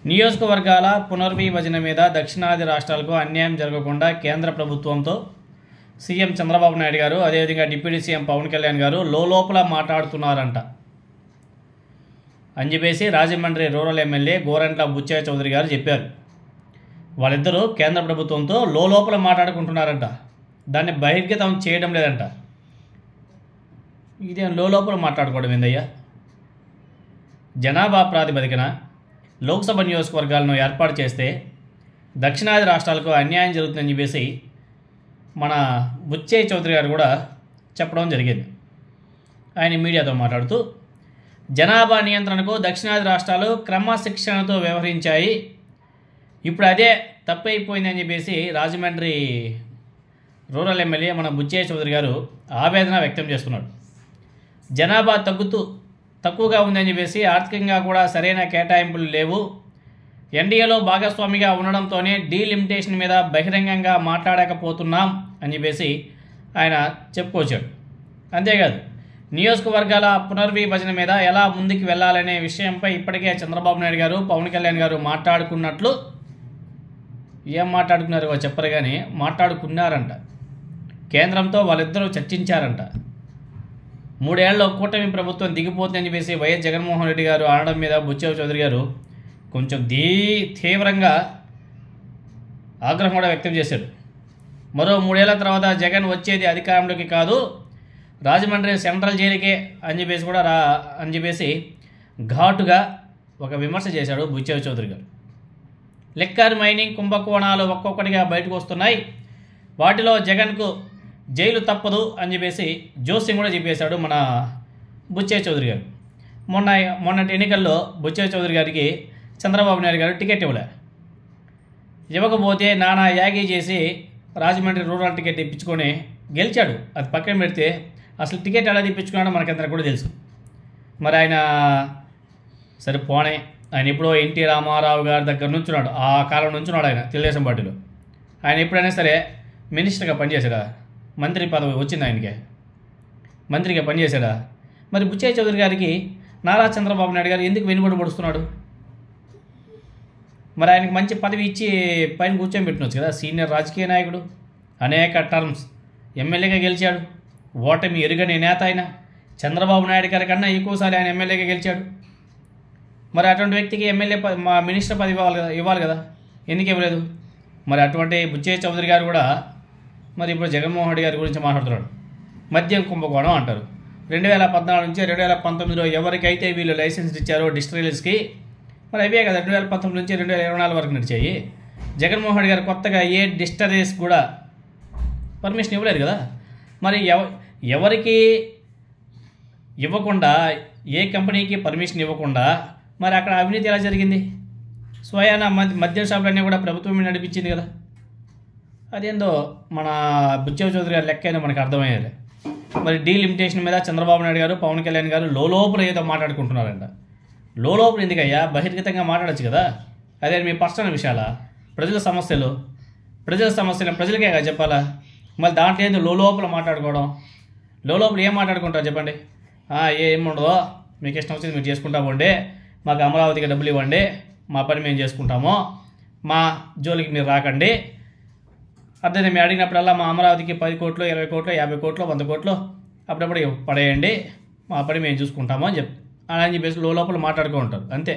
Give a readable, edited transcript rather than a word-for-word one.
నియోజకవర్గాల పునర్విభజన మీద దక్షిణాది రాష్ట్రాలకు అన్యాయం జరగకుండా కేంద్ర ప్రభుత్వంతో సీఎం చంద్రబాబు నాయుడు గారు అదేవిధంగా డిప్యూటీ సీఎం పవన్ కళ్యాణ్ గారు లోపల మాట్లాడుతున్నారంట అని చెప్పేసి రాజమండ్రి రూరల్ ఎమ్మెల్యే గోరంట్ల బుచ్చయ్య చౌదరి గారు చెప్పారు. వాళ్ళిద్దరూ కేంద్ర ప్రభుత్వంతో లోపల మాట్లాడుకుంటున్నారంట, దాన్ని బహిర్గతం చేయడం లేదంట. ఇదేం లోపల మాట్లాడుకోవడం ఏందయ్యా? జనాభా ప్రాతిపదికన లోక్సభ నియోజకవర్గాలను ఏర్పాటు చేస్తే దక్షిణాది రాష్ట్రాలకు అన్యాయం జరుగుతుందని చెప్పేసి మన బుచ్చయ్య చౌదరి గారు కూడా చెప్పడం జరిగింది. ఆయన మీడియాతో మాట్లాడుతూ జనాభా నియంత్రణకు దక్షిణాది రాష్ట్రాలు క్రమశిక్షణతో వ్యవహరించాయి, ఇప్పుడు అదే తప్పైపోయిందని చెప్పేసి రాజమండ్రి రూరల్ ఎమ్మెల్యే మన బుచ్చయ్య చౌదరి గారు ఆవేదన వ్యక్తం చేస్తున్నాడు. జనాభా తక్కువగా ఉందని చెప్పేసి ఆర్థికంగా కూడా సరైన కేటాయింపులు లేవు, ఎన్డీఏలో భాగస్వామిగా ఉండడంతోనే డీలిమిటేషన్ మీద బహిరంగంగా మాట్లాడకపోతున్నాం అని చెప్పేసి ఆయన చెప్పుకొచ్చాడు. అంతేకాదు నియోజకవర్గాల పునర్విభజన మీద ఎలా ముందుకు వెళ్ళాలనే విషయంపై ఇప్పటికే చంద్రబాబు నాయుడు గారు పవన్ కళ్యాణ్ గారు మాట్లాడుకున్నట్లు, ఏం మాట్లాడుకున్నారో చెప్పరు కానీ మాట్లాడుకున్నారంట. కేంద్రంతో వాళ్ళిద్దరూ చర్చించారంట. 3 ఏళ్లలో కూటమి ప్రభుత్వం దిగిపోతుందని చెప్పేసి వైఎస్ జగన్మోహన్ రెడ్డి గారు అనడం మీద బుచ్చయ్య చౌదరి గారు కొంచెం తీవ్రంగా ఆగ్రహం కూడా వ్యక్తం చేశాడు. మరో 3 ఏళ్ల తర్వాత జగన్ వచ్చేది అధికారంలోకి కాదు, రాజమండ్రి సెంట్రల్ జైలుకే అని చెప్పేసి ఘాటుగా ఒక విమర్శ చేశాడు బుచ్చయ్య చౌదరి గారు. లిక్కర్ మైనింగ్ కుంభకోణాలు ఒక్కొక్కటిగా బయటకు వస్తున్నాయి, వాటిలో జగన్కు జైలు తప్పదు అని చెప్పేసి జోస్యం కూడా చెప్పేశాడు మన బుచ్చయ్య చౌదరి గారు. మొన్నటి ఎన్నికల్లో బుచ్చయ్య చౌదరి గారికి చంద్రబాబు నాయుడు గారు టికెట్ ఇవ్వకపోతే నానా యాగి చేసి రాజమండ్రి రూరల్ టికెట్ ఇప్పించుకొని గెలిచాడు. అది పక్కన పెడితే అసలు టికెట్ ఎలా ఇప్పించుకున్నాడో మనకందరికి కూడా తెలుసు. మరి ఆయన సరే పోనే, ఆయన ఎప్పుడో ఎన్టీ రామారావు గారి దగ్గర నుంచున్నాడు, ఆ కాలం నుంచున్నాడు ఆయన తెలుగుదేశం పార్టీలో. ఆయన ఎప్పుడైనా సరే మినిస్టర్గా పనిచేశాడా? మంత్రి పదవి వచ్చింది ఆయనకే, మంత్రిగా పనిచేశాడా? మరి బుచ్చయ్య చౌదరి గారికి నారా చంద్రబాబు నాయుడు గారు ఎందుకు వెనుబడి పడుస్తున్నాడు? మరి ఆయనకి మంచి పదవి ఇచ్చి పైన కూర్చొని పెట్టినవచ్చు కదా. సీనియర్ రాజకీయ నాయకుడు, అనేక టర్మ్స్ ఎమ్మెల్యేగా గెలిచాడు, ఓటమి ఎరుగని నేత ఆయన. చంద్రబాబు నాయుడు గారి కన్నా ఎక్కువసారి ఆయన ఎమ్మెల్యేగా గెలిచాడు. మరి అటువంటి వ్యక్తికి ఎమ్మెల్యే మా మినిస్టర్ పదవి ఇవ్వాలి కదా, ఎందుకు ఇవ్వలేదు? మరి అటువంటి బుచ్చయ్య చౌదరి గారు కూడా మరి ఇప్పుడు జగన్మోహన్ రెడ్డి గారి గురించి మాట్లాడుతున్నాడు. మద్యం కుంభకోణం అంటారు. 2014 నుంచి 2019లో ఎవరికైతే వీళ్ళు లైసెన్స్ ఇచ్చారో డిస్టిలరీస్కి, మరి అవే కదా 2019 నుంచి 2024 వరకు నడిచాయి. జగన్మోహన్ రెడ్డి గారు కొత్తగా ఏ డిస్టిలరీస్ కూడా పర్మిషన్ ఇవ్వలేదు కదా. మరి ఎవరికి ఇవ్వకుండా, ఏ కంపెనీకి పర్మిషన్ ఇవ్వకుండా మరి అక్కడ అవినీతి ఎలా జరిగింది? స్వయాన మద్యం షాపులన్నీ కూడా ప్రభుత్వమే నడిపించింది కదా. అదేందో మన బుచ్చయ్య చౌదరి గారు లెక్క ఏదో మనకు అర్థమయ్యేది. మరి డీలిమిటేషన్ మీద చంద్రబాబు నాయుడు గారు పవన్ కళ్యాణ్ గారు లోపల ఏదో మాట్లాడుకుంటున్నారంట. లోపల ఎందుకయ్యా? బహిర్గతంగా మాట్లాడచ్చు కదా. అదే మీ పర్సనల్ విషయాలా? ప్రజల సమస్యలు ప్రజలకే కదా చెప్పాలా. మళ్ళీ దాంట్లో ఏదో లోపల మాట్లాడుకోవడం, లోపల ఏం మాట్లాడుకుంటారు చెప్పండి? ఏముండదో, మీకు ఇష్టం వచ్చింది మీరు చేసుకుంటా పోండి, మాకు అమరావతికి డబ్బులు ఇవ్వండి, మా పని మేము చేసుకుంటాము, మా జోలికి మీరు రాకండి, అదే మేము అడిగినప్పుడల్లా మా అమరావతికి 10 కోట్లు 20 కోట్లు 50 కోట్లు 100 కోట్లు అప్పుడప్పుడు పడేయండి, మా పని మేము చూసుకుంటాము అని చెప్పేసి లోపల మాట్లాడుకుంటారు అంతే.